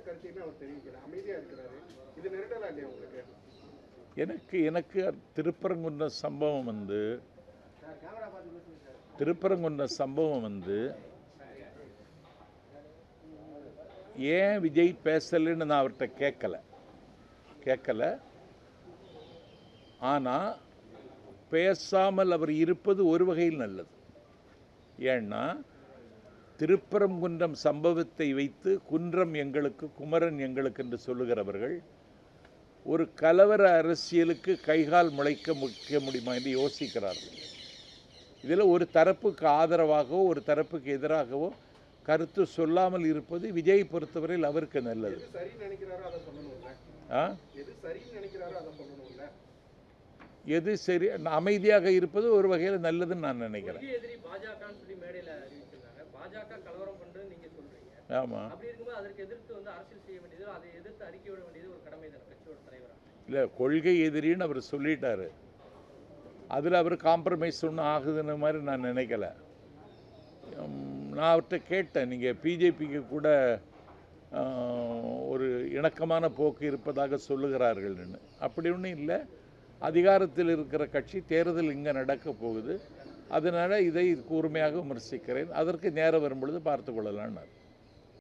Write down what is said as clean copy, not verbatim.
கருத்தையுமே அவர் தெரிவிக்கல, அமைதியாக இருக்கிறாரு. இது நெருடலா இல்லையா உங்களுக்கு? எனக்கு திருப்பரங்குன்ற சம்பவம் வந்து ஏன் விஜய் பேசலைன்னு நான் அவர்கிட்ட கேட்கல. ஆனால் பேசாமல் அவர் இருப்பது ஒரு வகையில் நல்லது. ஏன்னா திருப்பரங்குன்றம் சம்பவத்தை வைத்து குன்றம் எங்களுக்கு, குமரன் எங்களுக்கு என்று சொல்லுகிறவர்கள் ஒரு கலவர அரசியலுக்கு கைகால் முளைக்க முடியுமா என்று யோசிக்கிறார்கள். இதில் ஒரு தரப்புக்கு ஆதரவாகவோ ஒரு தரப்புக்கு எதிராகவோ கருத்து சொல்லாமல் இருப்பது விஜய் பொறுத்தவரையில் அவருக்கு நல்லது. எது சரி, அமைதியாக இருப்பது ஒரு வகையில் நல்லதுன்னு நான் நினைக்கிறேன். ஆமாம், இல்லை, கொள்கை எதிரின்னு அவர் சொல்லிட்டாரு. அதில் அவர் காம்ப்ரமைஸ் ஒன்றும் ஆகுதுன்னு மாதிரி நான் நினைக்கல. நான் அவர்கிட்ட கேட்டேன், நீங்கள் பிஜேபிக்கு கூட ஒரு இணக்கமான போக்கு இருப்பதாக சொல்லுகிறார்கள்னு. அப்படி ஒன்றும் இல்லை. அதிகாரத்தில் இருக்கிற கட்சி, தேர்தல் இங்கே நடக்க போகுது, அதனால் இதை கூர்மையாக விமர்சிக்கிறேன், அதற்கு நேரம் வரும்பொழுது பார்த்து கொள்ளலான்னார்.